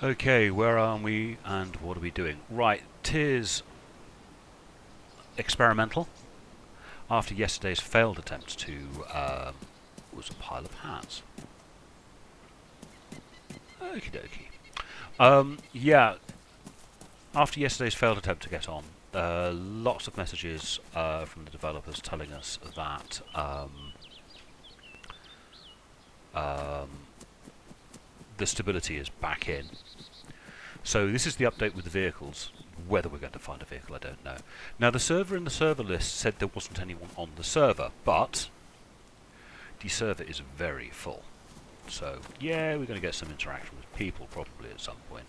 Okay, where are we and what are we doing? Right, Dayz Experimental. After yesterday's failed attempt to was a pile of hats. Okie dokie. Yeah, after yesterday's failed attempt to get on, lots of messages from the developers telling us that the stability is back in. So this is the update with the vehicles. Whether we're going to find a vehicle, I don't know. Now the server in the server list said there wasn't anyone on the server, but the server is very full. So yeah, we're going to get some interaction with people probably at some point.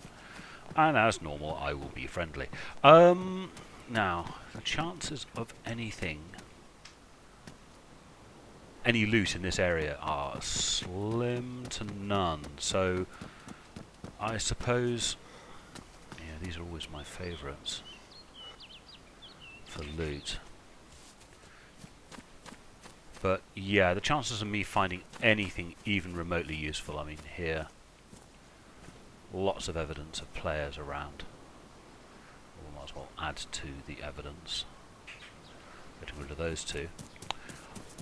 And as normal, I will be friendly. Now, the chances of any loot in this area are slim to none. So I suppose, yeah, these are always my favourites for loot. But yeah, the chances of me finding anything even remotely useful, I mean here, lots of evidence of players around. We might as well add to the evidence. Getting rid of those two.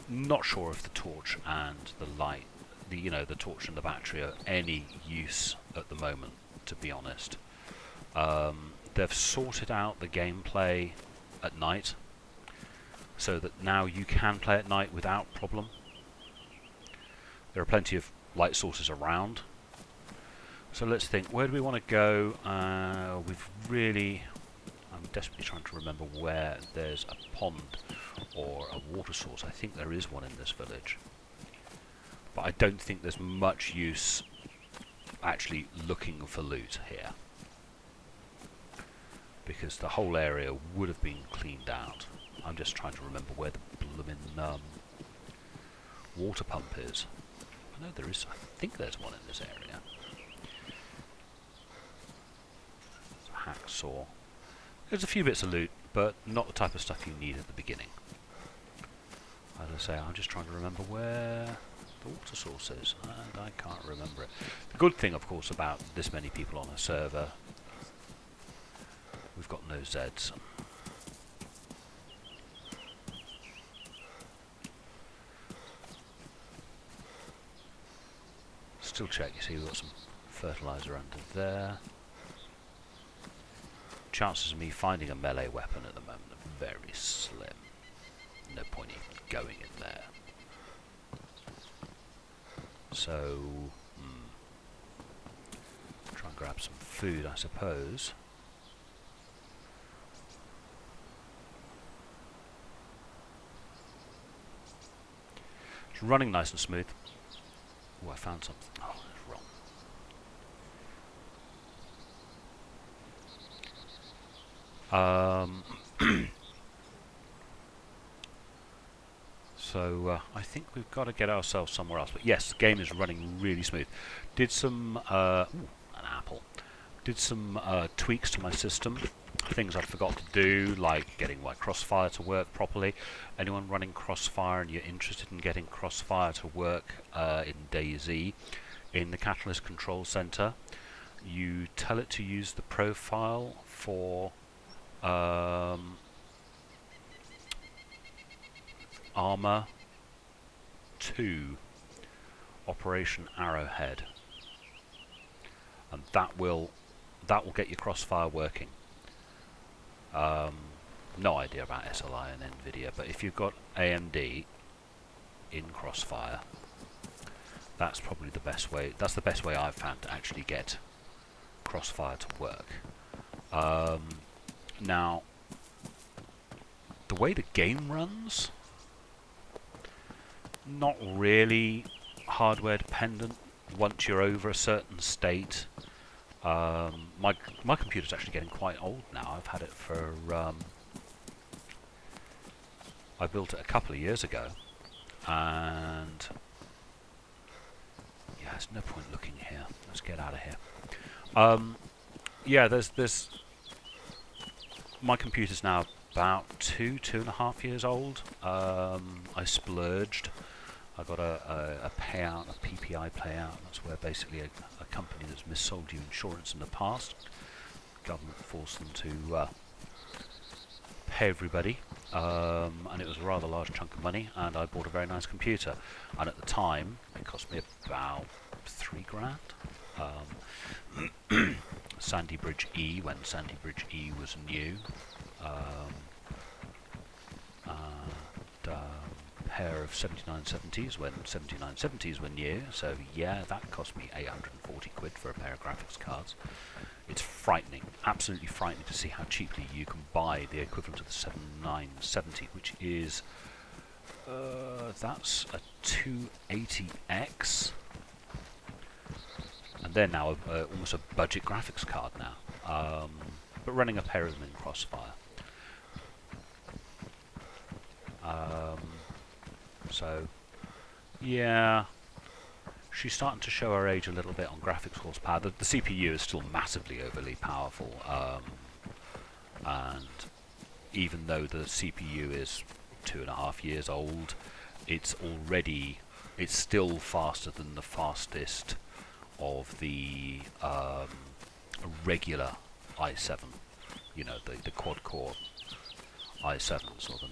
Not sure if the torch and the light, the torch and the battery are any use at the moment, to be honest. They've sorted out the gameplay at night, so that now you can play at night without problem. There are plenty of light sources around. So let's think, where do we want to go? I'm desperately trying to remember where there's a pond or a water source. I think there is one in this village. But I don't think there's much use actually looking for loot here, because the whole area would have been cleaned out. I'm just trying to remember where the bloomin' water pump is. I know there is, I think there's one in this area. Hacksaw. There's a few bits of loot, but not the type of stuff you need at the beginning. As I say, I'm just trying to remember where the water source is, and I can't remember it. The good thing, of course, about this many people on a server, we've got no Zeds. Still check, you see we've got some fertilizer under there. Chances of me finding a melee weapon at the moment are very slim. No point even going in there. So, try and grab some food, I suppose. It's running nice and smooth. Oh, I found something. Oh, it's wrong. So I think we've got to get ourselves somewhere else. But yes, the game is running really smooth. Did some an apple. Did some tweaks to my system. Things I forgot to do, like getting my Crossfire to work properly. Anyone running Crossfire and you're interested in getting Crossfire to work in Dayz, in the Catalyst Control Center, you tell it to use the profile for Armor 2 Operation Arrowhead, and that will get your Crossfire working. No idea about SLI and Nvidia, but if you've got AMD in Crossfire, that's probably the best way. That's the best way I've found to actually get Crossfire to work. Now, the way the game runs, not really hardware dependent once you're over a certain state. My computer's actually getting quite old now. I've had it for I built it a couple of years ago, and yeah, there's no point looking here. Let's get out of here. Yeah, there's my computer's now about 2.5 years old. I splurged I got a payout, a PPI payout. That's where basically a company that's missold you insurance in the past, government forced them to pay everybody, and it was a rather large chunk of money, and I bought a very nice computer, and at the time it cost me about £3 grand. Sandy Bridge E, when Sandy Bridge E was new, and pair of 7970s when 7970s were new, so yeah, that cost me 840 quid for a pair of graphics cards. It's frightening, absolutely frightening to see how cheaply you can buy the equivalent of the 7970, which is, that's a 280X, and they're now almost a budget graphics card now, but running a pair of them in Crossfire. So, yeah, she's starting to show her age a little bit on graphics horsepower. The CPU is still massively overly powerful, and even though the CPU is 2.5 years old, it's still faster than the fastest of the regular i7, you know, the quad-core i7s, or the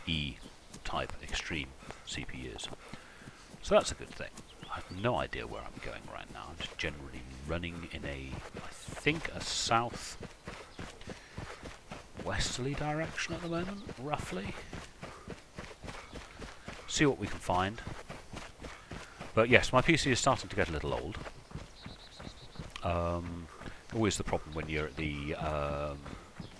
E-type extreme CPUs. So that's a good thing. I have no idea where I'm going right now. I'm just generally running in I think a south-westerly direction at the moment, roughly. See what we can find. But yes, my PC is starting to get a little old. Always the problem when you're at the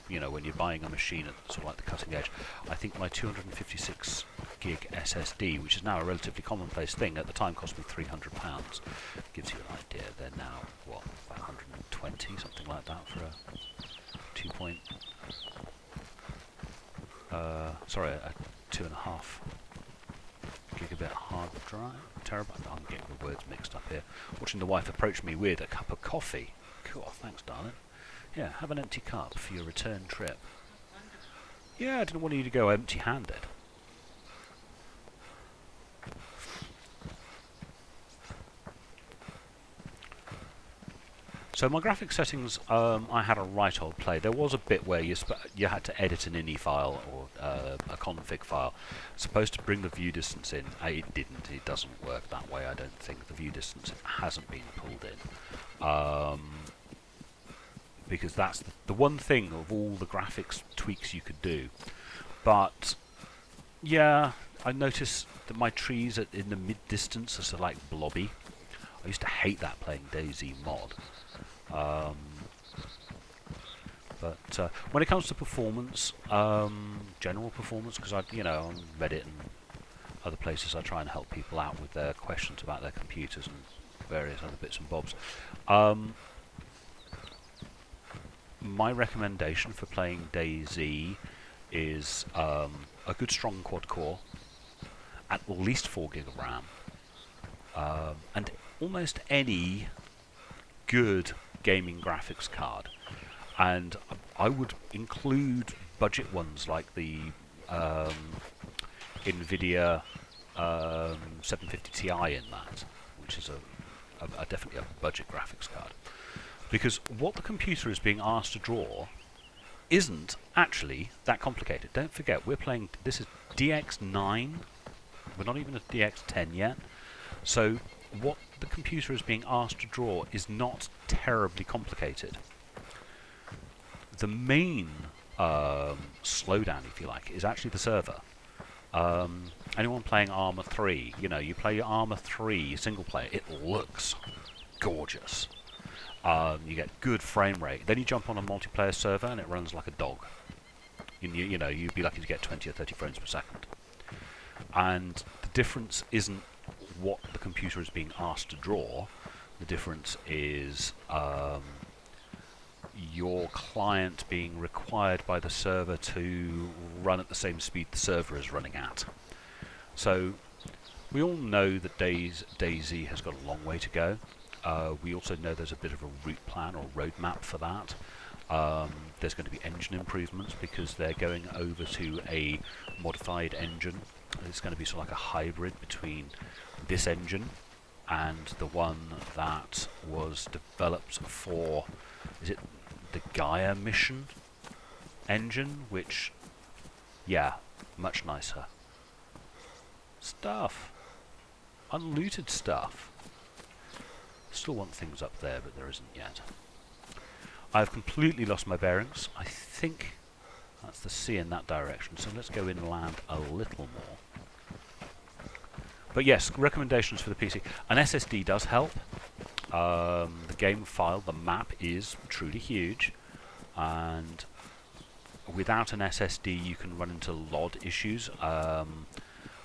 you know, when you're buying a machine at sort of like the cutting edge. I think my 256 gig SSD, which is now a relatively commonplace thing, at the time cost me £300. Gives you an idea. They're now, what, about 120, something like that for a 2.5 gigabit hard drive. Terabyte. I'm getting the words mixed up here. Watching the wife approach me with a cup of coffee. Cool, thanks, darling. Yeah, have an empty cup for your return trip. Yeah, I didn't want you to go empty-handed. So my graphics settings, I had a right old play. There was a bit where you had to edit an ini file or a config file. It's supposed to bring the view distance in. It didn't. It doesn't work that way. I don't think the view distance hasn't been pulled in. Because that's the one thing of all the graphics tweaks you could do. But yeah, I noticed that my trees in the mid distance are sort of like blobby. I used to hate that playing DayZ mod. But when it comes to performance, general performance, because on Reddit and other places I try and help people out with their questions about their computers and various other bits and bobs. My recommendation for playing DayZ is a good strong quad core, at least 4 gig of RAM, and almost any good gaming graphics card. And I would include budget ones like the NVIDIA 750 Ti in that, which is definitely a budget graphics card. Because what the computer is being asked to draw isn't actually that complicated. Don't forget, this is DX9, we're not even at DX10 yet. So what the computer is being asked to draw is not terribly complicated. The main slowdown, if you like, is actually the server. Anyone playing Arma 3, you play Arma 3 single player, it looks gorgeous. You get good frame rate. Then you jump on a multiplayer server and it runs like a dog. You'd be lucky to get 20 or 30 frames per second. And the difference isn't what the computer is being asked to draw. The difference is your client being required by the server to run at the same speed the server is running at. So we all know that DayZ has got a long way to go. We also know there's a bit of a route plan or roadmap for that. There's going to be engine improvements because they're going over to a modified engine. It's going to be sort of like a hybrid between this engine and the one that was developed for, is it the Gaia mission engine, which, yeah, much nicer. Stuff. Unlooted stuff. Still want things up there, but there isn't yet. I've completely lost my bearings. I think that's the sea in that direction, so let's go inland a little more. But yes, recommendations for the PC. An SSD does help. The game file, the map is truly huge, and without an SSD you can run into LOD issues.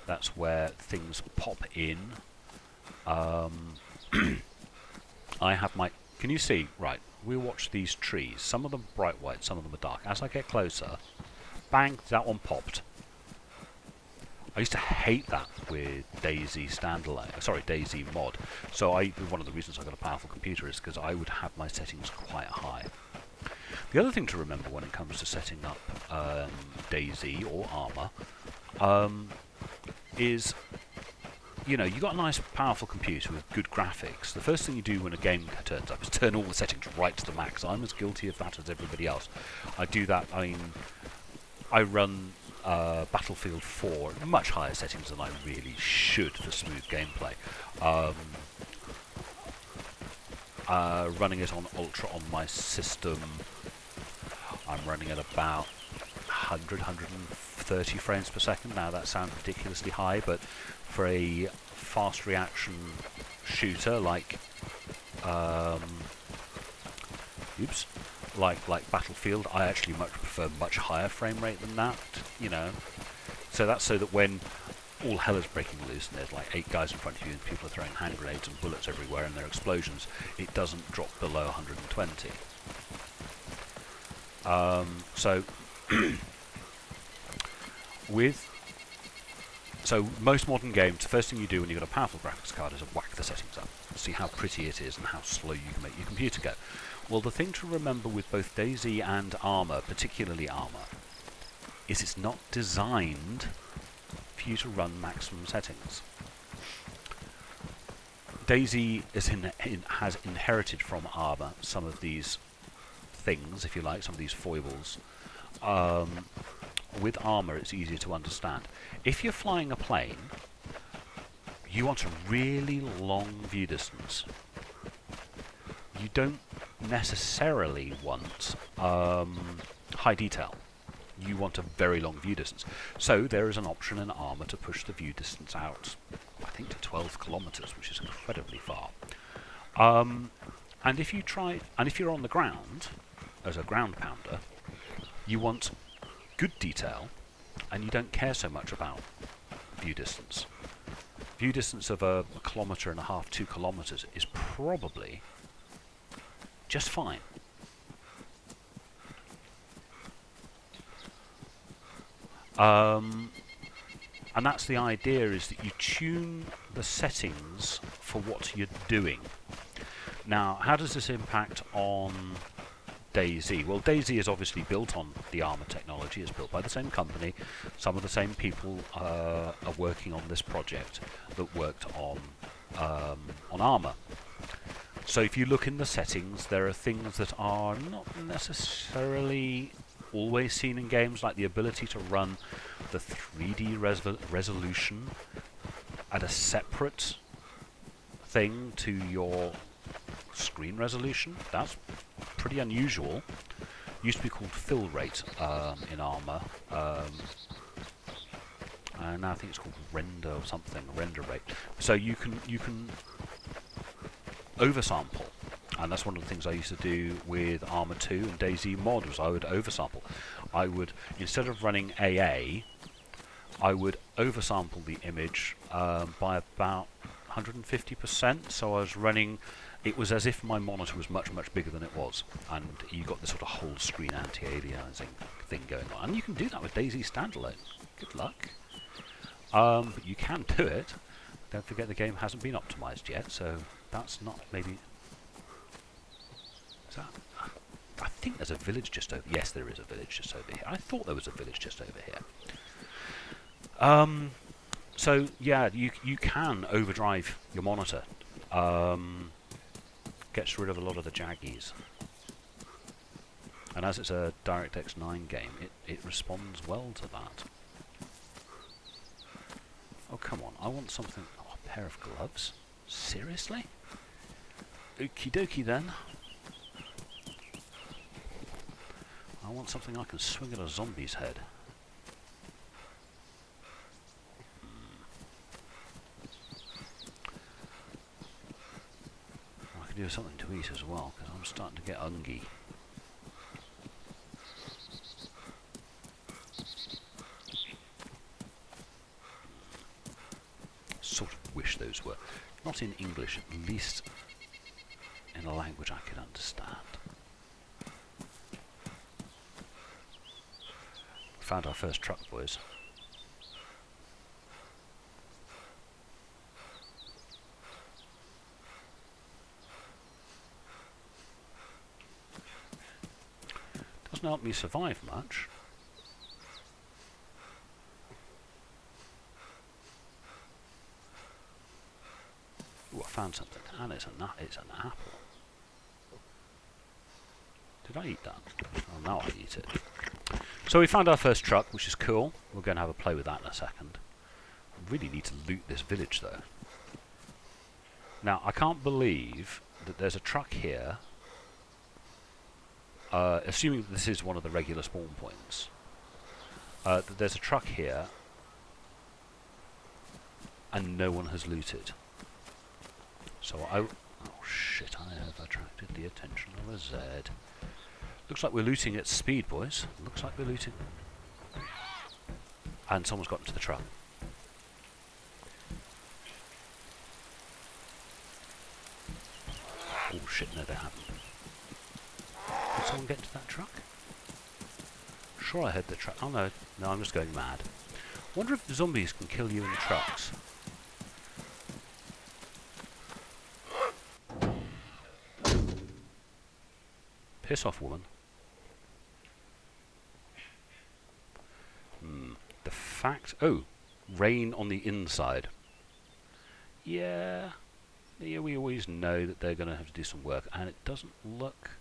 That's where things pop in. I have my... Can you see? Right, we'll watch these trees. Some of them bright white, some of them are dark. As I get closer, bang, that one popped. I used to hate that with Dayz standalone, sorry, Dayz mod. So one of the reasons I got a powerful computer is because I would have my settings quite high. The other thing to remember when it comes to setting up Dayz or Armour is, you know, you got a nice powerful computer with good graphics. The first thing you do when a game turns up is turn all the settings right to the max. I'm as guilty of that as everybody else. I do that. I mean, I run Battlefield 4 at much higher settings than I really should for smooth gameplay. Running it on Ultra on my system, I'm running at about 100, 130 frames per second. Now that sounds ridiculously high, but for a fast reaction shooter like like Battlefield, I actually much prefer much higher frame rate than that, you know. So that's so that when all hell is breaking loose and there's like 8 guys in front of you and people are throwing hand grenades and bullets everywhere and there are explosions, it doesn't drop below 120. So most modern games, the first thing you do when you've got a powerful graphics card is whack the settings up, see how pretty it is and how slow you can make your computer go. Well, the thing to remember with both Dayz and Armour, particularly Armour, is it's not designed for you to run maximum settings. Dayz has inherited from Armour some of these things, if you like, some of these foibles. With Armour, it's easier to understand. If you're flying a plane, you want a really long view distance. You don't necessarily want high detail. You want a very long view distance. So there is an option in Armour to push the view distance out, I think, to 12 kilometers, which is incredibly far. And if you're on the ground as a ground pounder, you want good detail, and you don't care so much about view distance. View distance of a 1.5 kilometers, 2 kilometers is probably just fine. And that's the idea, is that you tune the settings for what you're doing. Now, how does this impact on Dayz? Well, Dayz is obviously built on the Armour technology. It's built by the same company. Some of the same people are working on this project that worked on Armour. So if you look in the settings, there are things that are not necessarily always seen in games, like the ability to run the 3D resolution at a separate thing to your screen resolution. That's pretty unusual. Used to be called fill rate in Armour, and now I think it's called render or something, render rate. So you can oversample, and that's one of the things I used to do with Armour 2 and Dayz mod, was I would oversample. I would, instead of running AA, I would oversample the image by about 150%. So I was running, it was as if my monitor was much, much bigger than it was, and you got this sort of whole screen anti-aliasing thing going on. And you can do that with Dayz standalone. Good luck. But you can do it. Don't forget the game hasn't been optimized yet, so that's not maybe... Is that... I think there's a village just over... Yes, there is a village just over here. I thought there was a village just over here. So, yeah, you can overdrive your monitor. Gets rid of a lot of the jaggies. And as it's a DirectX 9 game, it responds well to that. Oh, come on. I want something... Oh, a pair of gloves? Seriously? Okie dokie then. I want something I can swing at a zombie's head. I can do something to eat as well, because I'm starting to get hungry. Sort of wish those were not in English, at least in a language I could understand. Found our first truck, boys. Doesn't help me survive much. Ooh, I found something, and it's an apple. Did I eat that? Oh, now I eat it. So we found our first truck, which is cool. We're going to have a play with that in a second. I really need to loot this village, though. Now, I can't believe that there's a truck here. Assuming that this is one of the regular spawn points. That there's a truck here, and no one has looted. So oh shit, I have attracted the attention of a Zed. Looks like we're looting at speed, boys. Looks like we're looting. And someone's got into the truck. Oh shit, no they haven't. Did someone get into that truck? Sure I heard the truck. Oh no, no, I'm just going mad. Wonder if the zombies can kill you in the trucks. Piss off, woman. The fact... Oh, rain on the inside. Yeah, we always know that they're going to have to do some work, and it doesn't look...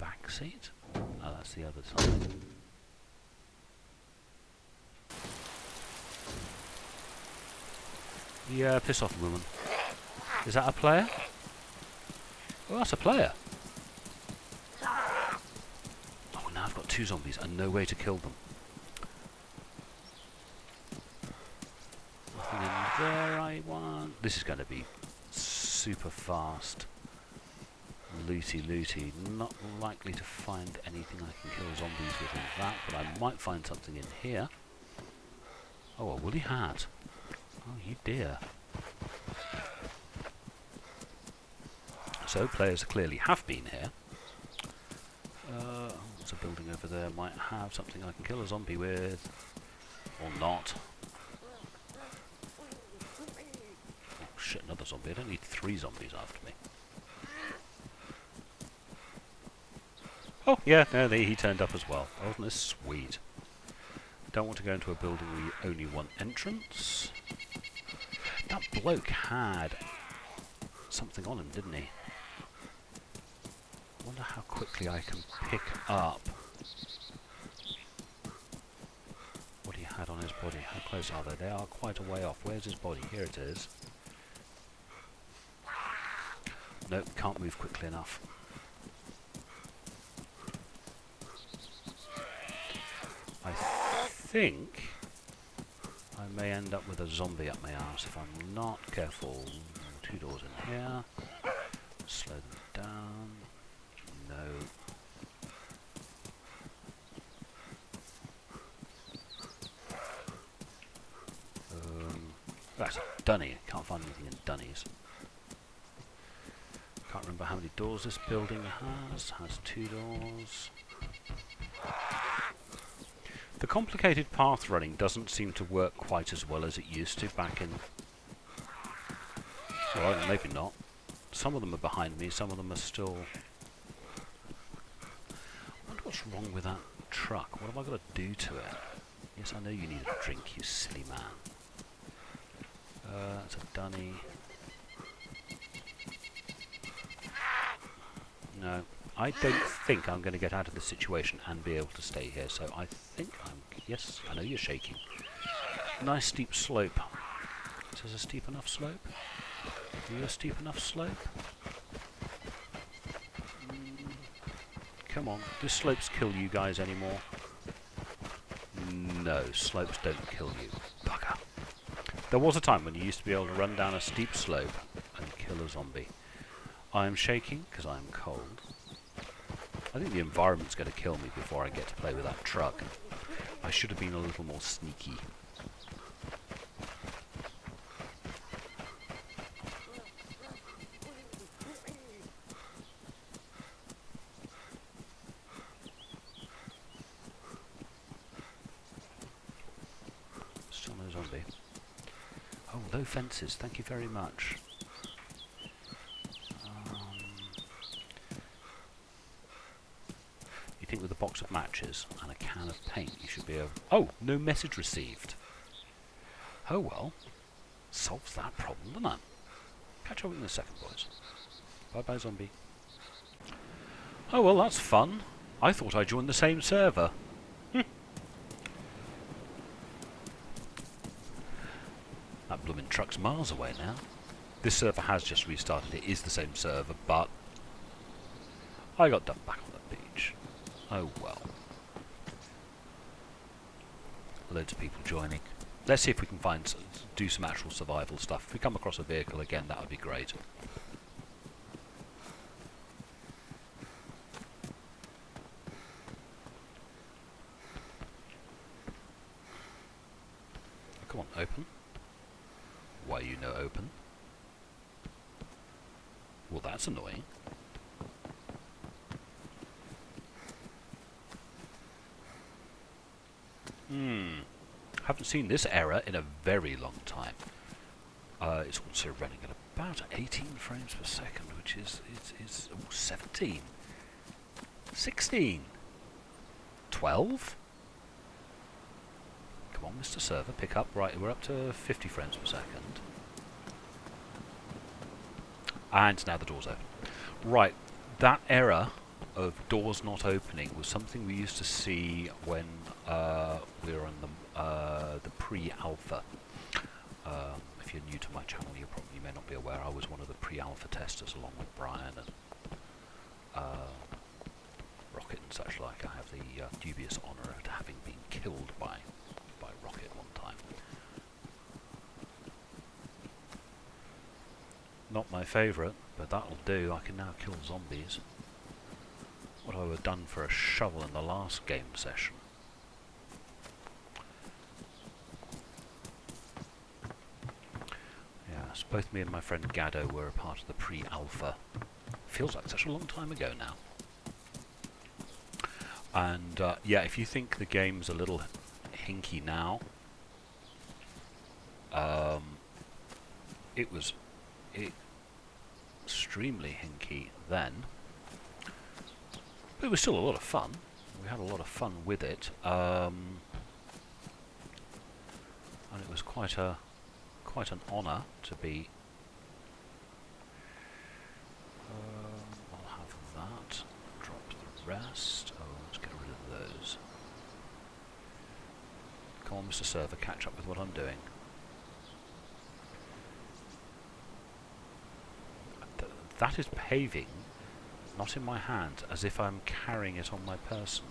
Backseat? Oh, that's the other side. Yeah, piss off, woman. Is that a player? Oh, that's a player. Oh, now I've got two zombies and no way to kill them. Nothing in there I want. This is going to be super fast. Looty. Not likely to find anything I can kill zombies with in that, but I might find something in here. Oh, a woolly hat. Oh, you dear. So, players clearly have been here. There's a building over there. Might have something I can kill a zombie with. Or not. Oh shit, another zombie. I don't need 3 zombies after me. Oh, yeah, no, he turned up as well. Oh, isn't this sweet? Don't want to go into a building where you only want entrance. That bloke had something on him, didn't he? I wonder how quickly I can pick up what he had on his body. How close are they? They are quite a way off. Where's his body? Here it is. Nope, can't move quickly enough. I think I may end up with a zombie up my arse if I'm not careful. 2 doors in here. Slow them down. No. That's Dunny. Can't find anything in Dunnies. Can't remember how many doors this building has. Has 2 doors. The complicated path running doesn't seem to work quite as well as it used to back in... Well, maybe not. Some of them are behind me, some of them are still... I wonder what's wrong with that truck. What have I got to do to it? Yes, I know you need a drink, you silly man. That's a dunny. No, I don't think I'm going to get out of this situation and be able to stay here, so I think I'm... Yes, I know you're shaking. Nice steep slope. Is this a steep enough slope? Are you a steep enough slope? Come on, do slopes kill you guys anymore? No, slopes don't kill you. Bugger. There was a time when you used to be able to run down a steep slope and kill a zombie. I am shaking because I am cold. I think the environment's going to kill me before I get to play with that truck. I should have been a little more sneaky. Still no zombie. Oh, low fences, thank you very much. You think with a box of matches and a can of paint you should be able... Oh, no message received. Oh well, solves that problem, doesn't it? Catch up with you in a second, boys. Bye-bye, zombie. Oh well, that's fun. I thought I joined the same server. That blooming truck's miles away now. This server has just restarted. It is the same server, but I got dumped back on the beach. Oh well. Loads of people joining. Let's see if we can do some actual survival stuff. If we come across a vehicle again, that would be great. Come on, open. Why you no open? Well, that's annoying. Haven't seen this error in a very long time. It's also running at about 18 frames per second, which is 17, 16, 12. Come on, Mr. Server, pick up. Right, we're up to 50 frames per second. And now the door's open. Right, that error of doors not opening was something we used to see when we were on the pre-alpha. If you're new to my channel, you may not be aware I was one of the pre-alpha testers along with Brian and Rocket and such like. I have the dubious honour of having been killed by Rocket one time. Not my favourite, but that'll do. I can now kill zombies. What I would have done for a shovel in the last game session. Yes, both me and my friend Gaddo were a part of the pre-alpha. Feels like such a long time ago now. And yeah, if you think the game's a little hinky now, it was extremely hinky then. But it was still a lot of fun. We had a lot of fun with it, and it was quite an honour to be. I'll have that. Drop the rest. Oh, let's get rid of those. Come on, Mr. Server, catch up with what I'm doing. That is paving, not in my hand, as if I'm carrying it on my person.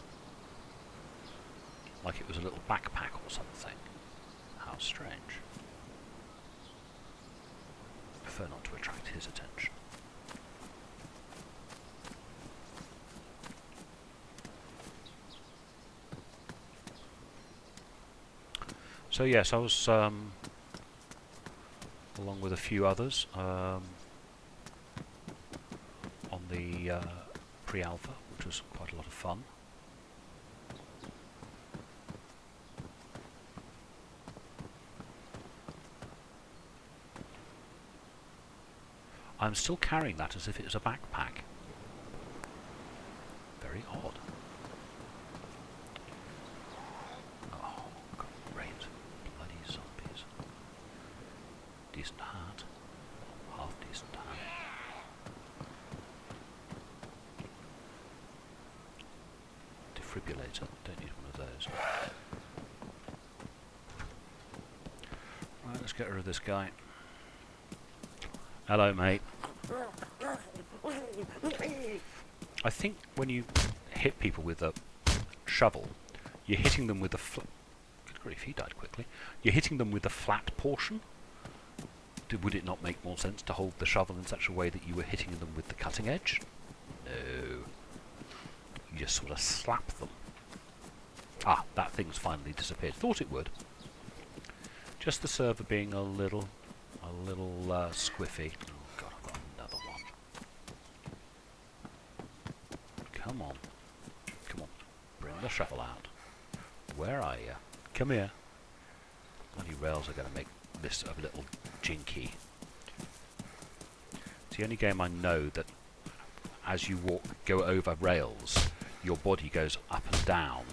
Like it was a little backpack or something. How strange. I prefer not to attract his attention. So yes, I was along with a few others on the pre-alpha, which was quite a lot of fun. I'm still carrying that as if it was a backpack. Very odd. Oh, great. Bloody zombies. Decent hat. Half decent hat. Defibrillator. Don't need one of those. Right, let's get rid of this guy. Hello, mate. I think when you hit people with a shovel, you're hitting them with the good grief, he died quickly. You're hitting them with the flat portion. Would it not make more sense to hold the shovel in such a way that you were hitting them with the cutting edge? No. You just sort of slap them. Ah, that thing's finally disappeared. Thought it would. Just the server being a little squiffy. Oh god, I've got another one. Come on. Come on. Bring the shovel out. Where are you? Come here. Bloody rails are going to make this a little jinky. It's the only game I know that as you go over rails, your body goes up and down.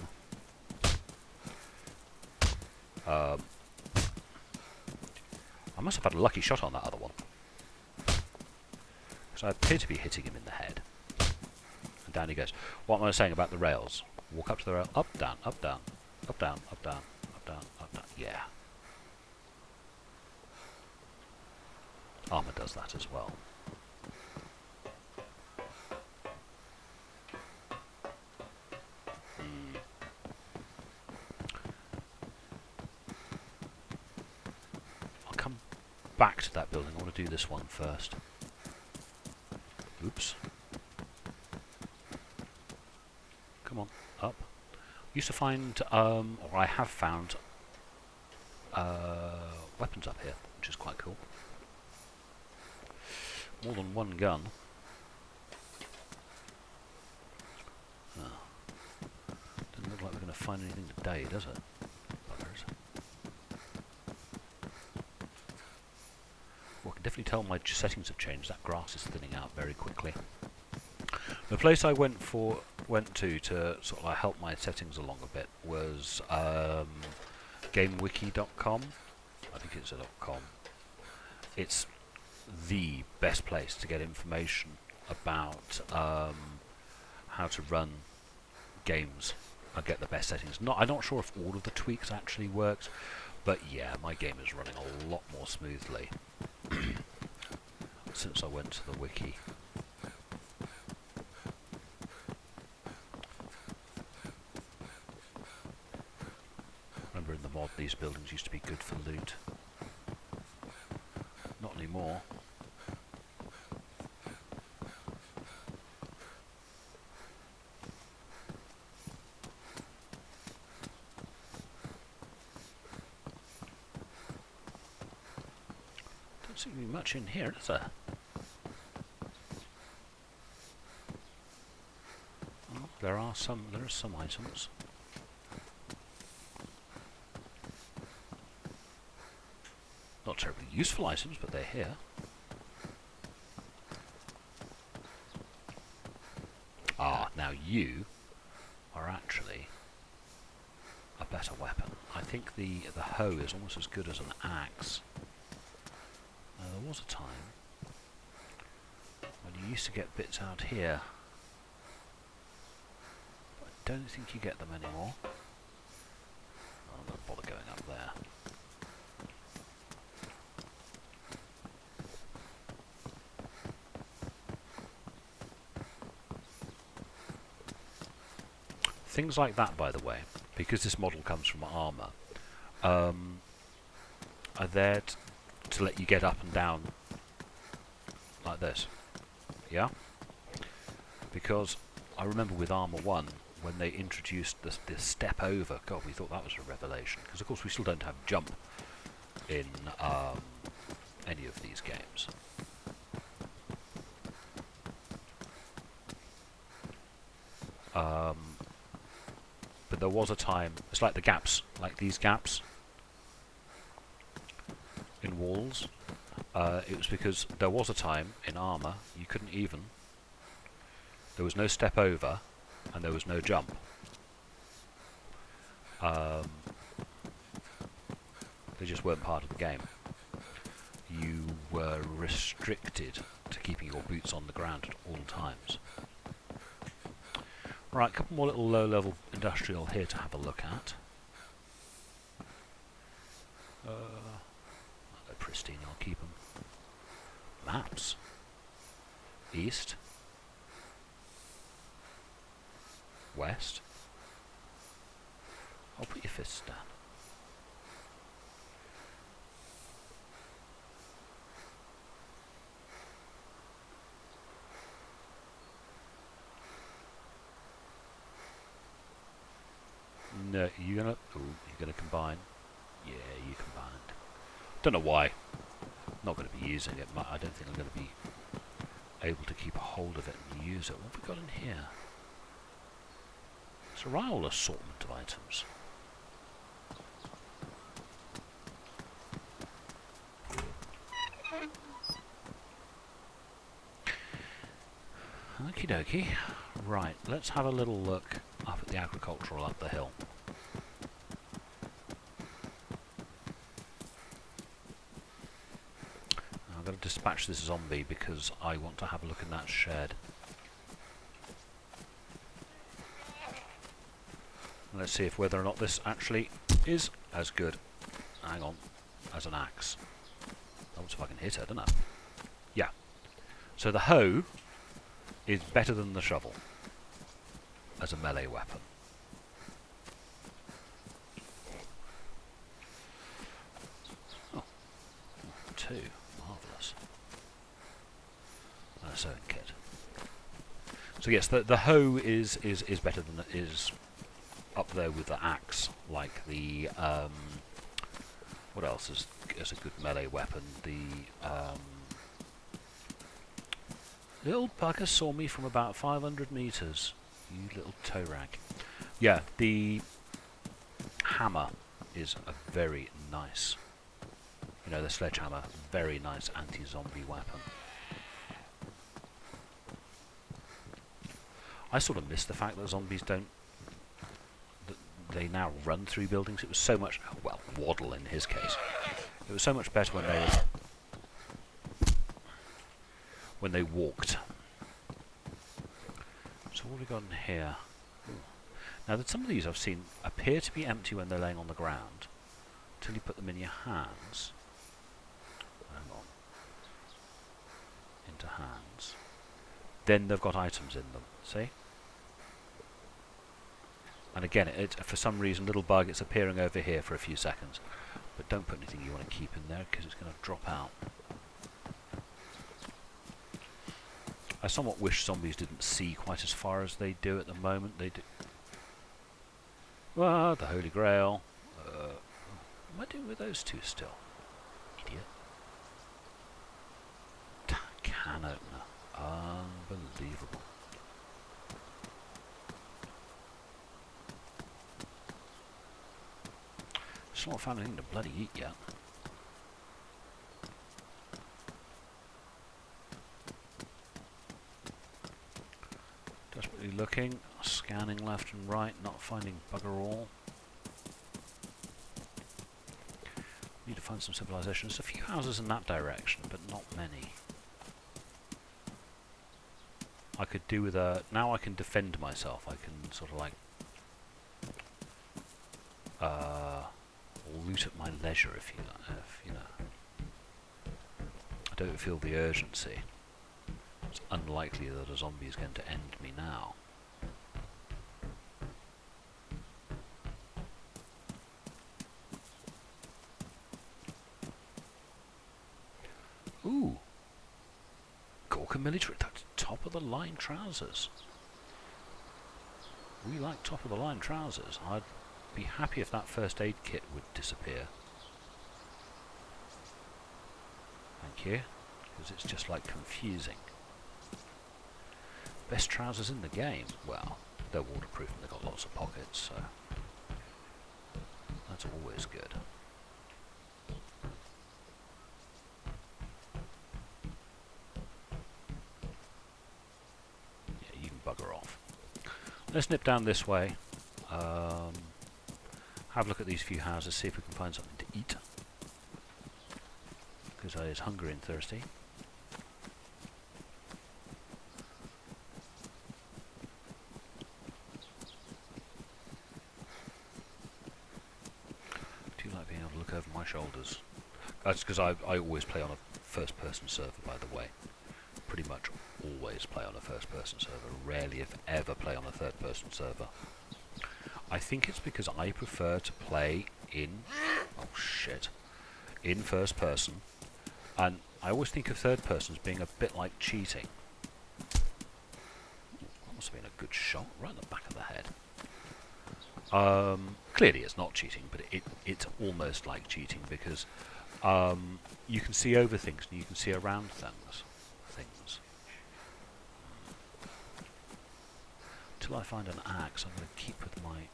I must have had a lucky shot on that other one. Because I appear to be hitting him in the head. And down he goes. What am I saying about the rails? Walk up to the rail, up, down, up, down, up, down, up, down, up, down, up, down. Yeah. Armour does that as well. I'll come back to that building. I want to do this one first. Oops. Come on, up. Used to find, or I have found, weapons up here, which is quite cool. More than one gun. Oh. Doesn't look like we're going to find anything today, does it? Buggers. Well, I can definitely tell my settings have changed. That grass is thinning out very quickly. The place I went to sort of like help my settings along a bit was GameWiki.com. I think it's a .com. It's the best place to get information about how to run games and get the best settings. I'm not sure if all of the tweaks actually worked, but yeah, my game is running a lot more smoothly since I went to the wiki. Remember in the mod these buildings used to be good for loot. Not anymore. Don't seem to be much in here, is there? Oh, there are some items. Not terribly useful items, but they're here. Ah, now you are actually a better weapon. I think the hoe is almost as good as an axe. There was a time when you used to get bits out here, but I don't think you get them anymore. I'm not bother going up there. Things like that, by the way, because this model comes from armour, are there to let you get up and down like this. Yeah? Because I remember with Armour 1, when they introduced this step over, God, we thought that was a revelation. Because, of course, we still don't have jump in any of these games. But there was a time, it's like the gaps, like these gaps in walls. It was because there was a time in armour you couldn't even. There was no step over, and there was no jump. They just weren't part of the game. You were restricted to keeping your boots on the ground at all times. Right, a couple more little low-level industrial here to have a look at. They're pristine, I'll keep them. Maps. East. West. I'll put your fists down. No, you're gonna combine. Yeah, you combined. Don't know why. Not going to be using it. I don't think I'm going to be able to keep a hold of it and use it. What have we got in here? It's a rival assortment of items. Okie dokie. Right, let's have a little look up at the agricultural up the hill. I've got to dispatch this zombie because I want to have a look in that shed. Let's see if whether or not this actually is as good, hang on, as an axe. Oh, so if I can hit her, don't I? Yeah. So the hoe is better than the shovel as a melee weapon. Oh, two. Marvellous. And a sewing kit. So yes, the hoe is better than is up there with the axe, like the what else is a good melee weapon? The old bugger saw me from about 500 meters. You little toe rag. Yeah, the hammer is a very nice, you know, the sledgehammer, very nice anti-zombie weapon. I sort of miss the fact that zombies don't, they now run through buildings. It was so much, well, waddle in his case. It was so much better when they walked. So what have we got in here? Now that some of these I've seen appear to be empty when they're laying on the ground, until you put them in your hands. Hang on. Into hands. Then they've got items in them. See? And again, for some reason, little bug, it's appearing over here for a few seconds. But don't put anything you want to keep in there because it's going to drop out. I somewhat wish zombies didn't see quite as far as they do at the moment. They do. Well, the Holy Grail. What am I doing with those two still? Idiot. Can opener. Unbelievable. Still not found anything to bloody eat yet. Desperately looking, scanning left and right, not finding bugger all. Need to find some civilization. There's a few houses in that direction, but not many. I could do with a... Now I can defend myself. I can sort of like... loot at my leisure, if you know. I don't feel the urgency. It's unlikely that a zombie is going to end me now. Ooh. Gorka military. That's top of the line trousers. We like top of the line trousers. I'd be happy if that first aid kit would disappear. Thank you. Because it's just like confusing. Best trousers in the game. Well, they're waterproof and they've got lots of pockets, so that's always good. bugger off. Let's nip down this way. Have a look at these few houses, see if we can find something to eat. Because I is hungry and thirsty. Do you like being able to look over my shoulders? That's because I always play on a first-person server, by the way. Pretty much always play on a first-person server. Rarely, if ever, play on a third-person server. I think it's because I prefer to play in... oh shit. In first person. And I always think of third person as being a bit like cheating. That must have been a good shot, right in the back of the head. Clearly it's not cheating, but it's almost like cheating because you can see over things and you can see around things. Until I find an axe, I'm going to keep with my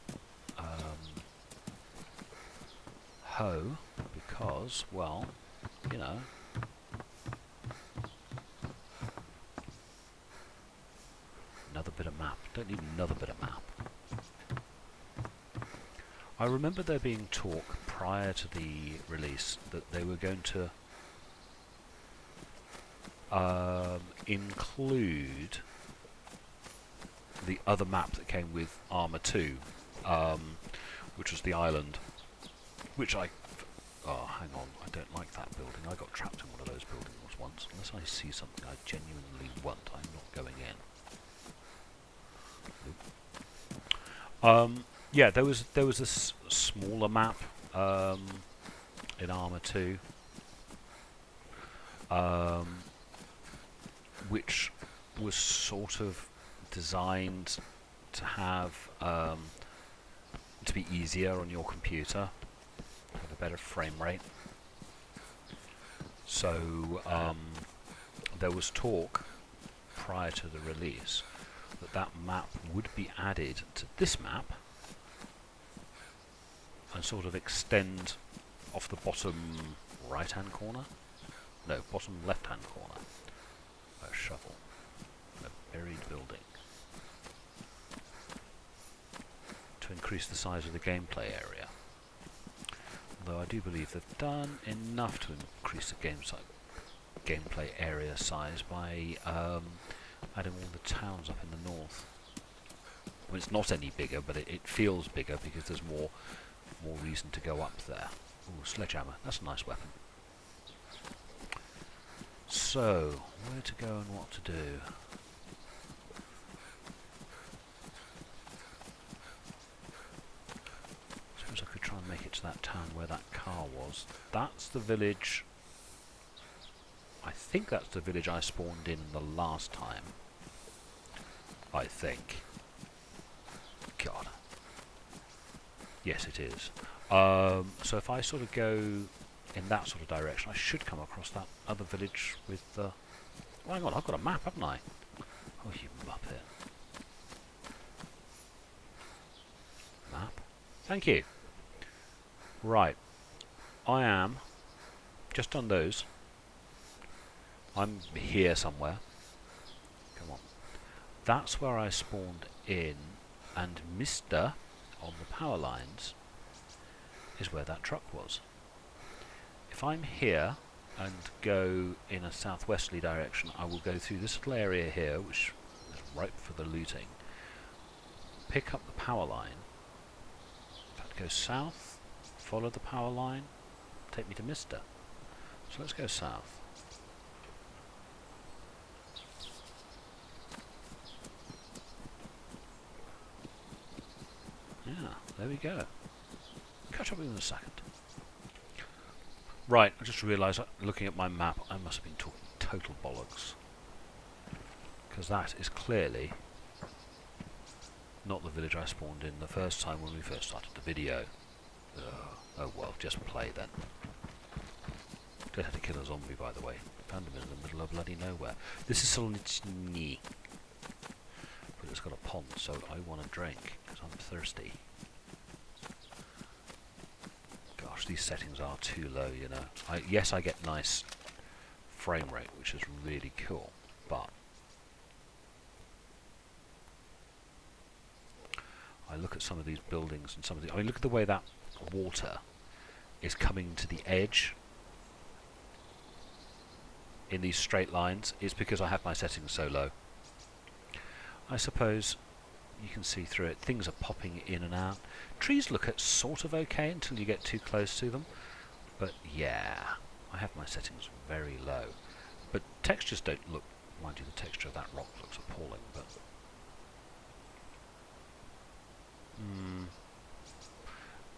hoe because, well, you know. Another bit of map. Don't need another bit of map. I remember there being talk prior to the release that they were going to include the other map that came with Armour 2, which was the island, which I... oh, hang on, I don't like that building. I got trapped in one of those buildings once. Unless I see something I genuinely want, I'm not going in. Yeah, there was this smaller map in Armour 2, which was sort of designed to have to be easier on your computer, have a better frame rate. So there was talk prior to the release that that map would be added to this map and sort of extend off the bottom right hand corner, no, bottom left hand corner, a shovel, a buried building, to increase the size of the gameplay area. Although I do believe they've done enough to increase the gameplay area size by adding all the towns up in the north. Well, it's not any bigger, but it feels bigger because there's more reason to go up there. Ooh, sledgehammer, that's a nice weapon. So, where to go and what to do? Suppose I could try and make it to that town where that car was. That's the village... I think that's the village I spawned in the last time. I think. God. Yes, it is. So if I sort of go in that sort of direction, I should come across that other village with the... oh, hang on, I've got a map, haven't I? Oh, you muppet. Map. Thank you. Right. I am just on those. I'm here somewhere. Come on. That's where I spawned in, and Mr. on the power lines is where that truck was. If I'm here and go in a southwesterly direction, I will go through this little area here, which is ripe for the looting. Pick up the power line. In fact, go south, follow the power line, take me to Mr. So let's go south. Yeah, there we go. Catch up with you in a second. Right, I just realised, looking at my map, I must have been talking total bollocks. Because that is clearly not the village I spawned in the first time when we first started the video. Oh well, just play then. Just had to kill a zombie, by the way. Found him in the middle of bloody nowhere. This is Solnitsny. But it's got a pond, so I want a drink, because I'm thirsty. Gosh, these settings are too low, you know. Yes, I get nice frame rate, which is really cool, but I look at some of these buildings and some of the... I mean, look at the way that water is coming to the edge in these straight lines. It's because I have my settings so low. I suppose you can see through it. Things are popping in and out. Trees look at sort of okay until you get too close to them. But yeah, I have my settings very low. But textures don't look... Mind you, the texture of that rock looks appalling, but...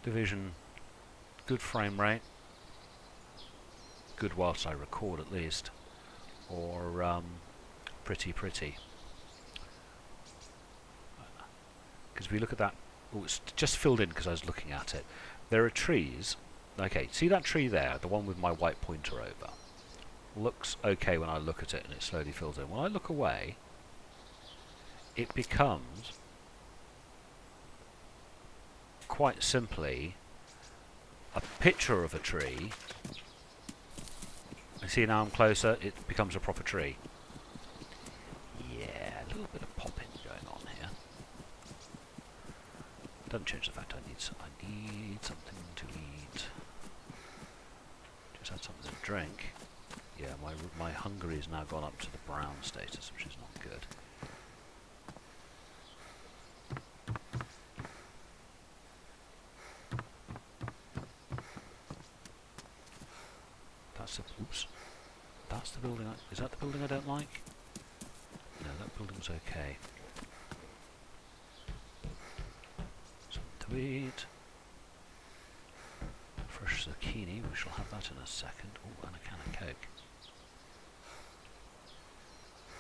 Division, good frame rate. Good whilst I record at least. Or pretty. Because if we look at that... Oh, it's just filled in because I was looking at it. There are trees. Okay, see that tree there? The one with my white pointer over. Looks okay when I look at it and it slowly fills in. When I look away, it becomes quite simply a picture of a tree. I see now I'm closer, it becomes a proper tree. Yeah, a little bit of popping going on here. Doesn't change the fact I need something to eat. Just had something to drink. Yeah, my hunger is now gone up to the brown status, which is not good. Oops. That's the building is that the building I don't like? No, that building's okay. Something to eat. Fresh zucchini, we shall have that in a second. Oh, and a can of Coke.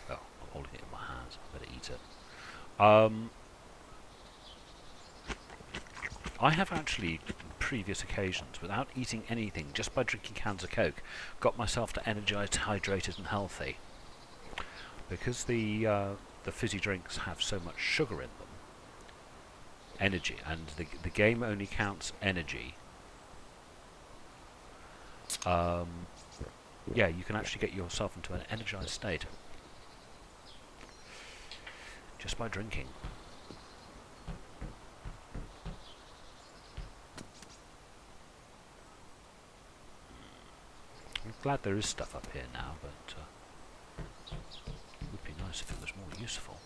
Oh, I'm holding it in my hands. I better eat it. I have actually, on previous occasions, without eating anything, just by drinking cans of Coke, got myself to energized, hydrated and healthy. Because the fizzy drinks have so much sugar in them, energy, and the game only counts energy. Yeah, you can actually get yourself into an energized state just by drinking. I'm glad there is stuff up here now, but it would be nice if it was more useful.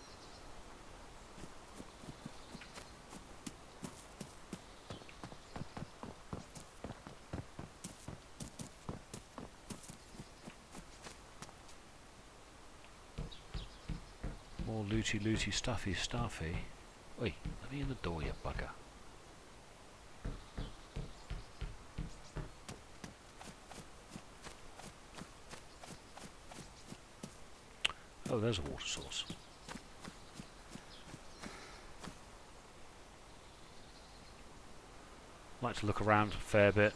More looty, stuffy. Oi, let me in the door, you bugger. Oh, there's a water source. Like to look around a fair bit.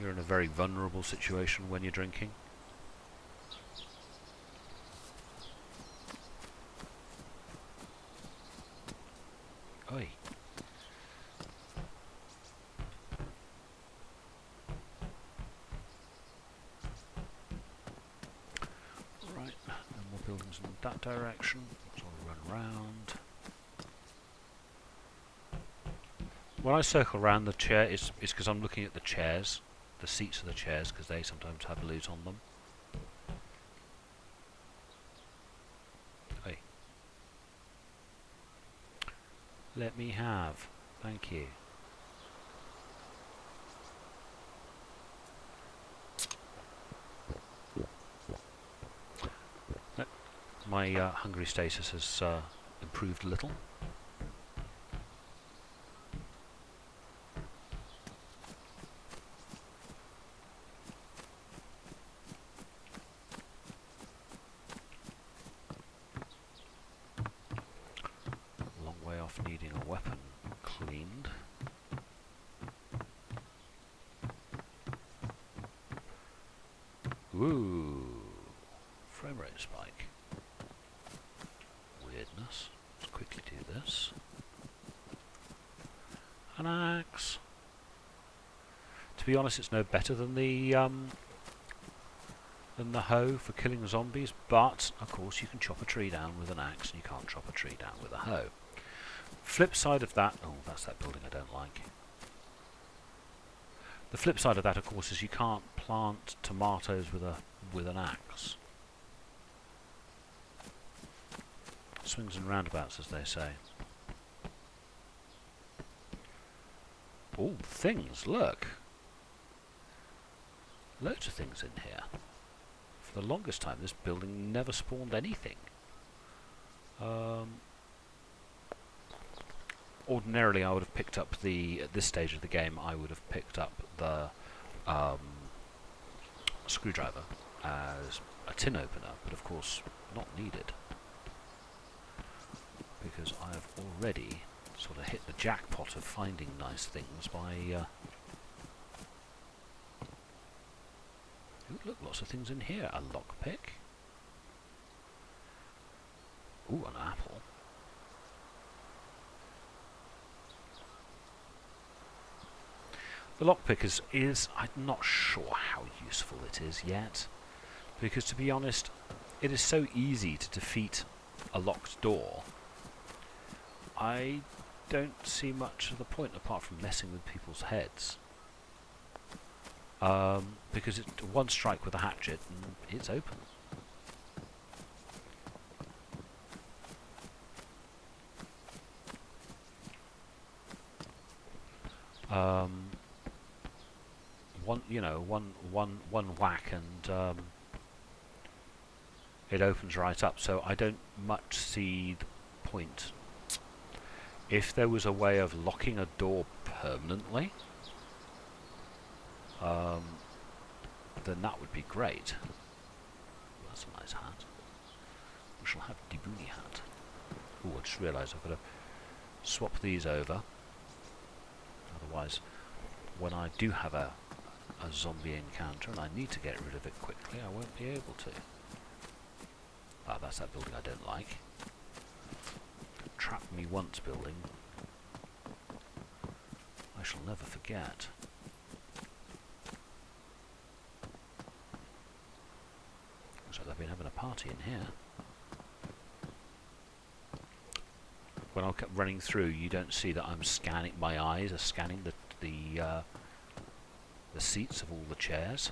You're in a very vulnerable situation when you're drinking. Oi. Right, no more buildings in that direction. So I'll run round. When I circle around the chair, it's because I'm looking at the chairs, the seats of the chairs, because they sometimes have loot on them. Hey. Let me have. Thank you. My hungry status has improved a little. Long way off needing a weapon cleaned. Ooh, frame rate spike. Weirdness. Let's quickly do this. An axe. To be honest, it's no better than the than the hoe for killing zombies, but of course you can chop a tree down with an axe and you can't chop a tree down with a hoe. Flip side of that, oh, that's that building I don't like. The flip side of that, of course, is you can't plant tomatoes with an axe. Swings and roundabouts, as they say. Oh, things, look! Loads of things in here. For the longest time, this building never spawned anything. Ordinarily, I would have picked up at this stage of the game, I would have picked up the screwdriver as a tin opener, but of course, not needed. Because I have already sort of hit the jackpot of finding nice things by... Ooh, look, lots of things in here. A lockpick. Ooh, an apple. The lockpick is I'm not sure how useful it is yet, because to be honest, it is so easy to defeat a locked door. I don't see much of the point apart from messing with people's heads. Because it's one strike with a hatchet and it's open. One whack and it opens right up. So I don't much see the point. If there was a way of locking a door permanently, then that would be great. Ooh, that's a nice hat. We shall have the boonie hat. Ooh, I just realised I've got to swap these over. Otherwise, when I do have a zombie encounter and I need to get rid of it quickly, I won't be able to. Ah, that's that building I don't like. Trap me once building. I shall never forget. Looks like they've been having a party in here. When I kept running through, you don't see that I'm scanning. My eyes are scanning the seats of all the chairs.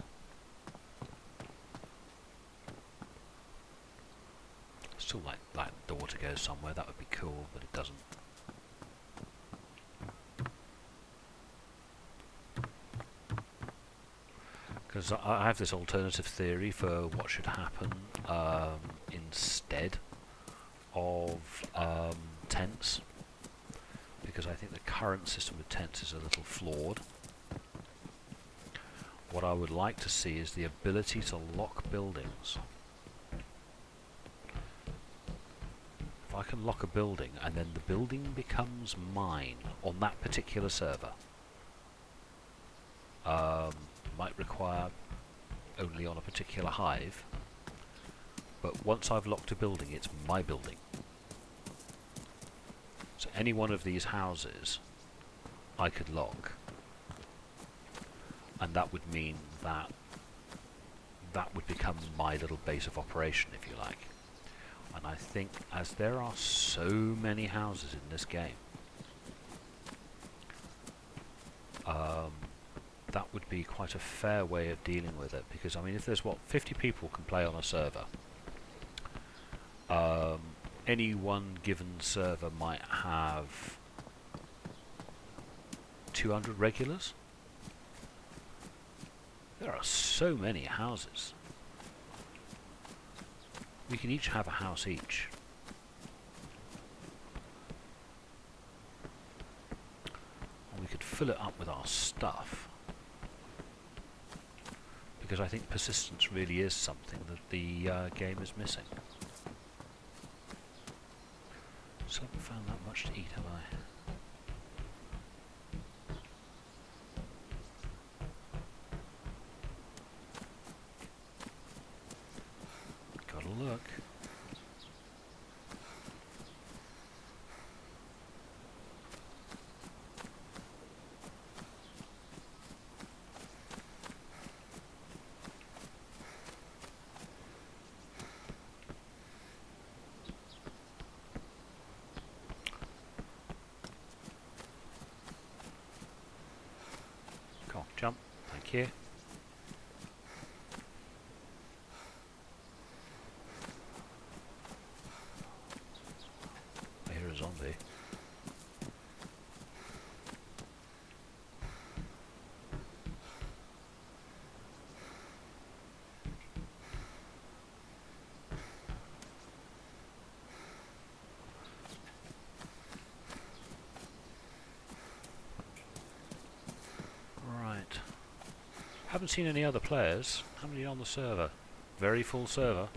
Still like that door to go somewhere. That would be cool, but it doesn't. Because I have this alternative theory for what should happen instead of tents, because I think the current system with tents is a little flawed. What I would like to see is the ability to lock buildings. If I can lock a building and then the building becomes mine on that particular server, might require only on a particular hive, but once I've locked a building, it's my building. So any one of these houses I could lock, and that would mean that that would become my little base of operation, if you like. And I think, as there are so many houses in this game, that would be quite a fair way of dealing with it. Because, I mean, if there's, 50 people can play on a server, any one given server might have 200 regulars. There are so many houses. We can each have a house each. And we could fill it up with our stuff. Because I think persistence really is something that the game is missing. So I haven't found that much to eat, have I? Look. Thank you. I hear a zombie. Right. Haven't seen any other players. How many on the server? Very full server.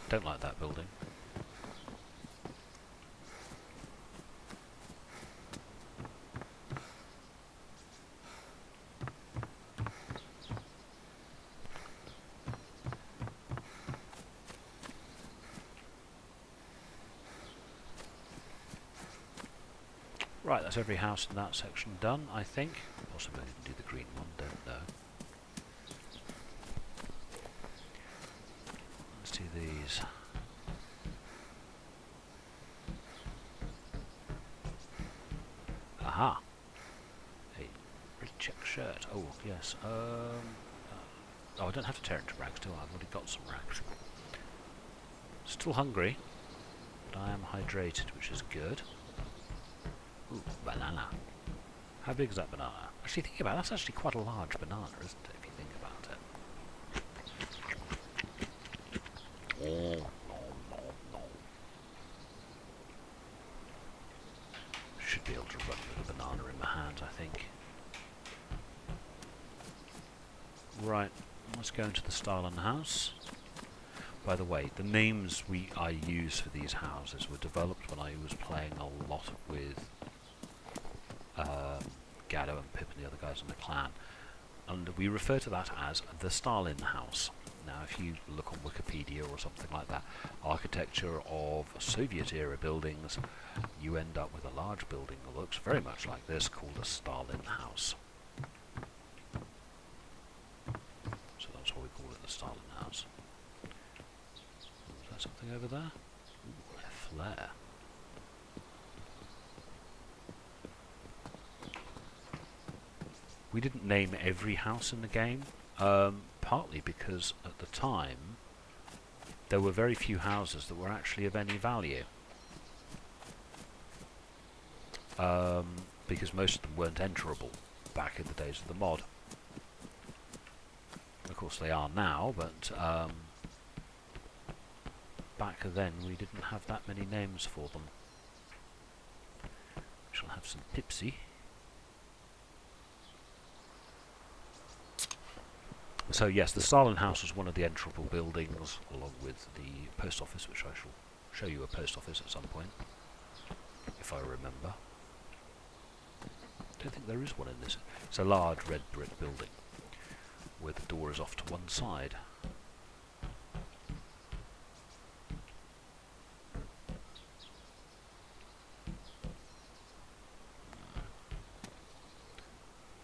Don't like that building. Right, that's every house in that section done, I think. Possibly I can do the green one, don't know. Let's do these. Aha! A red check shirt. Oh, yes. Oh, I don't have to tear into rags, do I? I've already got some rags. Still hungry, but I am hydrated, which is good. Ooh, banana. How big is that banana? Actually, think about it, that's actually quite a large banana, isn't it, if you think about it? Oh, no. Should be able to run with a banana in my hand, I think. Right, let's go into the style in the house. By the way, the names I use for these houses were developed when I was playing a lot with Gatto and Pip and the other guys in the clan, and we refer to that as the Stalin house. Now if you look on Wikipedia or something like that, architecture of Soviet era buildings, you end up with a large building that looks very much like this, called a Stalin house. So that's why we call it the Stalin house. Is that something over there? Ooh, a flare. We didn't name every house in the game, partly because at the time there were very few houses that were actually of any value. Because most of them weren't enterable back in the days of the mod. Of course they are now, but back then we didn't have that many names for them. We shall have some Pipsy. So yes, the Stalin house was one of the enterable buildings, along with the post office, which I shall show you a post office at some point, if I remember. I don't think there is one in this. It's a large red brick building, where the door is off to one side.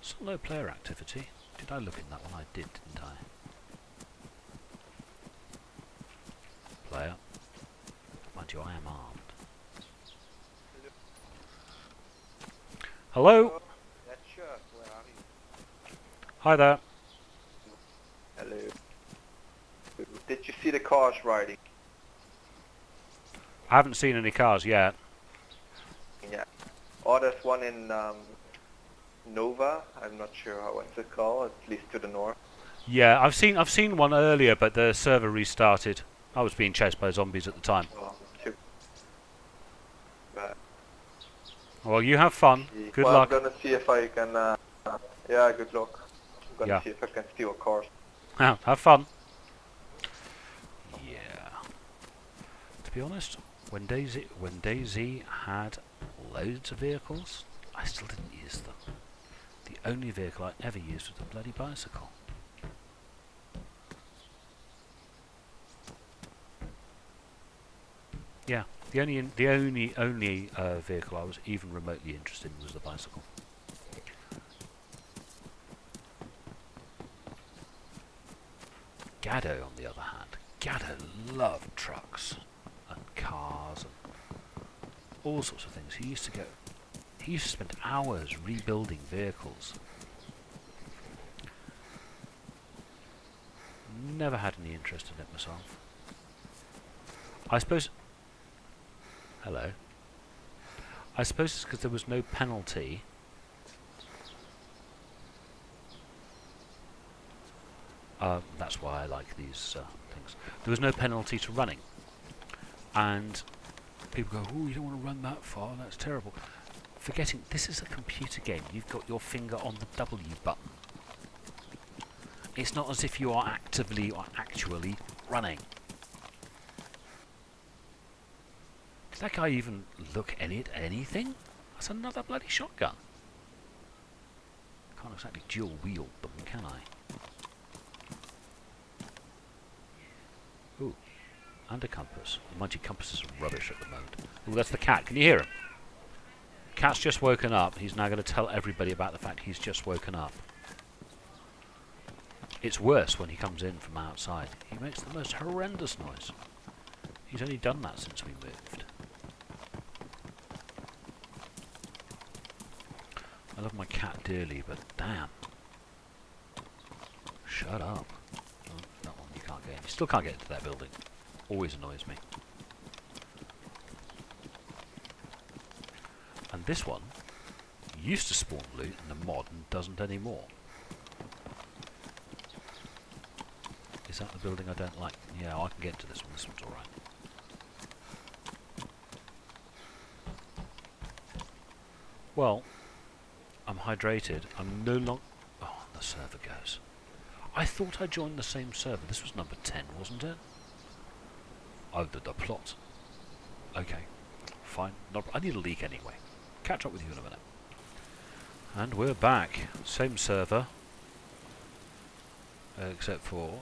Some low player activity. Did I look in that one? I did, didn't I? Player. Mind you, I am armed. Hello? That shirt, where are you? Hi there. Hello. Did you see the cars riding? I haven't seen any cars yet. Yeah. Oh, there's one in Nova. I'm not sure what's it called. At least to the north. Yeah, I've seen one earlier, but the server restarted. I was being chased by zombies at the time. Oh, too bad. Well, you have fun. Good luck. I'm gonna see if I can. Yeah, good luck. I'm gonna Yeah. see if I can steal cars. Have fun. Yeah. To be honest, when DayZ had loads of vehicles, I still didn't use them. The only vehicle I ever used was a bloody bicycle. Yeah, the only vehicle I was even remotely interested in was the bicycle. Gatto, on the other hand, Gatto loved trucks. all sorts of things. He used to spend hours rebuilding vehicles. Never had any interest in it myself. I suppose... Hello. I suppose it's because there was no penalty. That's why I like these things. There was no penalty to running. And people go, oh, you don't want to run that far, that's terrible. Forgetting, this is a computer game. You've got your finger on the W button. It's not as if you are actively or actually running. Did that guy even look at anything? That's another bloody shotgun. Can't exactly dual wield them, can I? Ooh, and a compass. Mind you, compasses are rubbish at the moment. Ooh, that's the cat. Can you hear him? Cat's just woken up. He's now going to tell everybody about the fact he's just woken up. It's worse when he comes in from outside. He makes the most horrendous noise. He's only done that since we moved. I love my cat dearly, but damn. Shut up. Oh, that one you can't get in. You still can't get into that building. Always annoys me. And this one used to spawn loot in the mod and doesn't anymore. Is that the building I don't like? Yeah, I can get to this one. This one's alright. Well, I'm hydrated. I'm no longer... Oh, the server goes. I thought I joined the same server. This was number 10, wasn't it? Oh, the plot. Okay, fine. I need a leak anyway. Catch up with you in a minute. And we're back. Same server. Except for...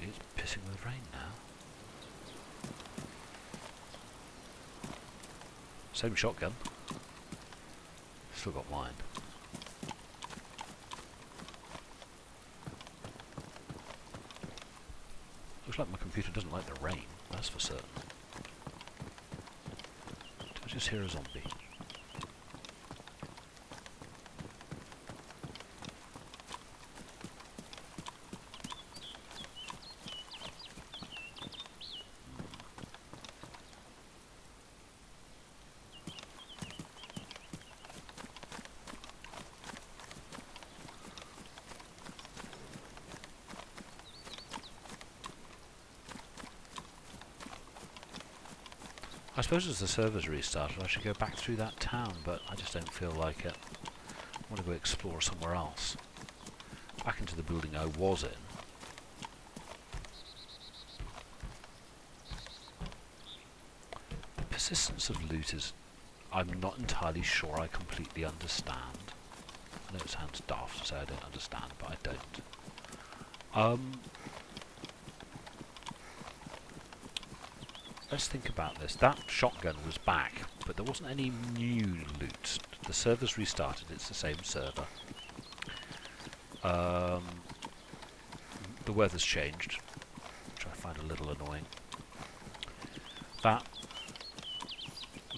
It's pissing with rain now. Same shotgun. Still got mine. Looks like my computer doesn't like the rain, that's for certain. Did I just hear a zombie? I suppose as the server's restarted I should go back through that town, but I just don't feel like it. I want to go explore somewhere else. Back into the building I was in. The persistence of loot is... I'm not entirely sure I completely understand. I know it sounds daft to say I don't understand, but I don't. Let's think about this. That shotgun was back, but there wasn't any new loot. The server's restarted, it's the same server. The weather's changed, which I find a little annoying.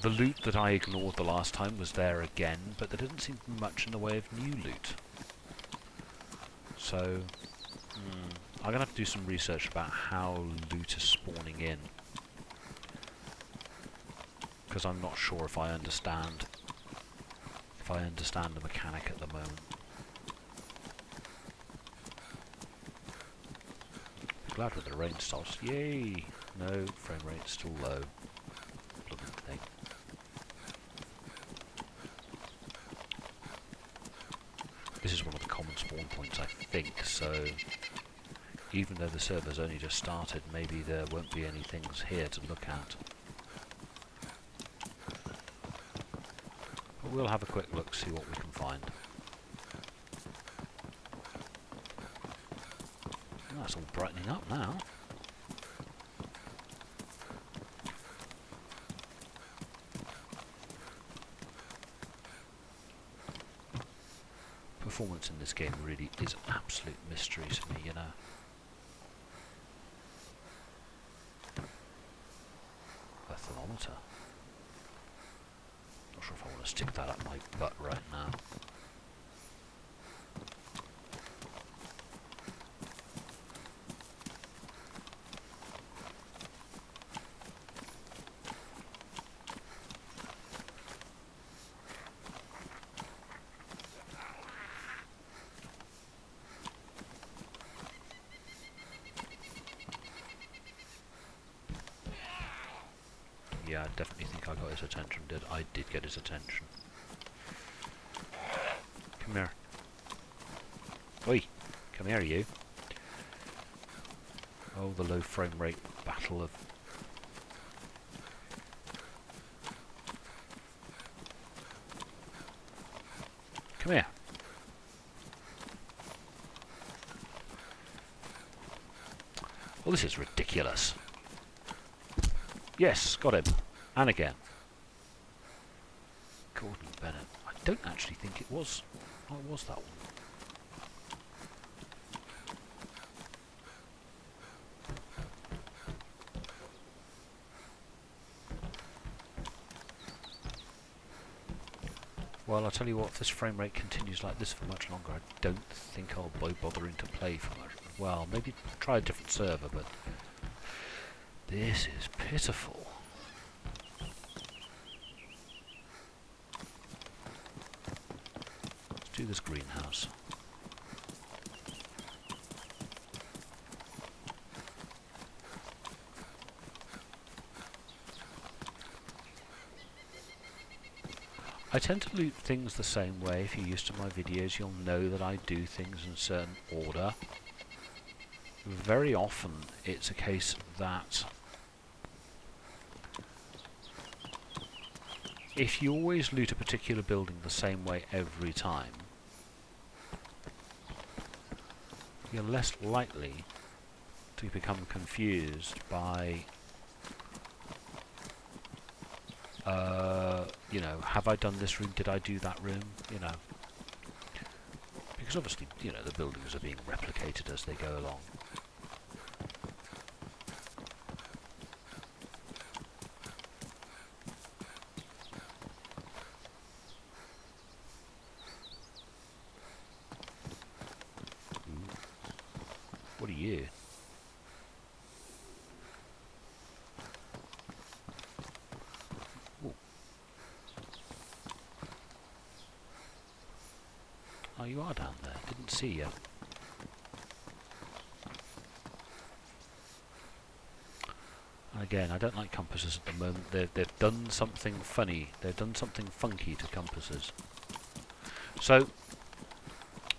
The loot that I ignored the last time was there again, but there didn't seem to be much in the way of new loot. So, I'm going to have to do some research about how loot is spawning in. Because I'm not sure if I understand the mechanic at the moment. Glad when the rain stops. Yay! No, frame rate's still low. Blooming thing. This is one of the common spawn points, I think, so even though the server's only just started, maybe there won't be any things here to look at. We'll have a quick look, see what we can find. Oh, that's all brightening up now. Performance in this game really is an absolute mystery to me, you know. A thermometer. not sure if I want to stick that up my butt right now. Yeah, I definitely think I got his attention. I did get his attention. Come here. Oi! Come here, you. Oh, the low frame rate battle of... Come here. Well, this is ridiculous. Yes, got him. And again. Gordon Bennett. I don't actually think it was... Oh, it was that one. Well, I'll tell you what, if this frame rate continues like this for much longer, I don't think I'll be bothering to play for much. Well, maybe try a different server, but this is pitiful. Let's do this greenhouse. I tend to loot things the same way. If you're used to my videos, you'll know that I do things in a certain order. Very often it's a case that if you always loot a particular building the same way every time, you're less likely to become confused by you know, have I done this room? Did I do that room? You know, because obviously, you know, the buildings are being replicated as they go along. Ooh. What are you? Oh, you are down there. Didn't see you. And again, I don't like compasses at the moment. They've done something funny. They've done something funky to compasses. So,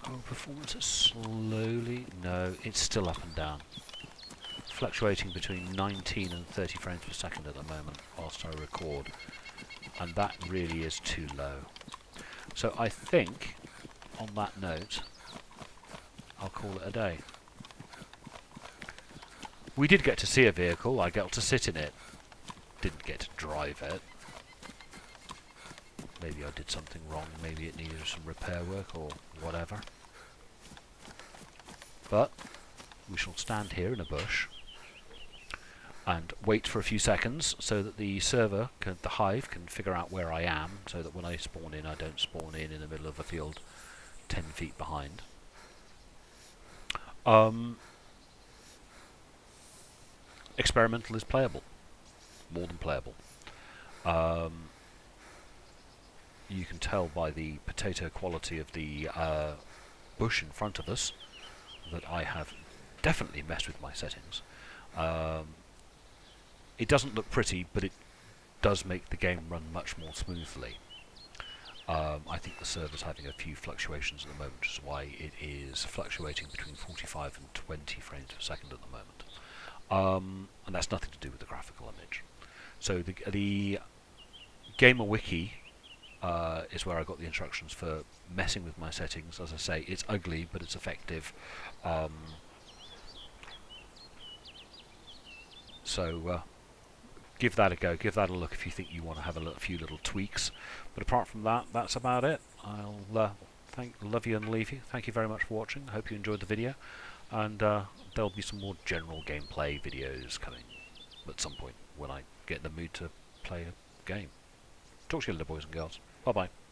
oh, performance is slowly... No, it's still up and down. Fluctuating between 19 and 30 frames per second at the moment whilst I record. And that really is too low. So I think... on that note, I'll call it a day. We did get to see a vehicle. I got to sit in it. Didn't get to drive it. Maybe I did something wrong. Maybe it needed some repair work or whatever. But we shall stand here in a bush and wait for a few seconds so that the server, the hive, can figure out where I am, so that when I spawn in, I don't spawn in the middle of a field 10 feet behind. Experimental is playable. More than playable. You can tell by the potato quality of the bush in front of us that I have definitely messed with my settings. It doesn't look pretty, but it does make the game run much more smoothly. I think the server's having a few fluctuations at the moment, which is why it is fluctuating between 45 and 20 frames per second at the moment. And that's nothing to do with the graphical image. So the Gamer Wiki is where I got the instructions for messing with my settings. As I say, it's ugly, but it's effective. So give that a go, give that a look if you think you want to have a few little tweaks. But apart from that, that's about it. I'll love you and leave you. Thank you very much for watching. Hope you enjoyed the video, and there'll be some more general gameplay videos coming at some point when I get in the mood to play a game. Talk to you later, boys and girls. Bye bye.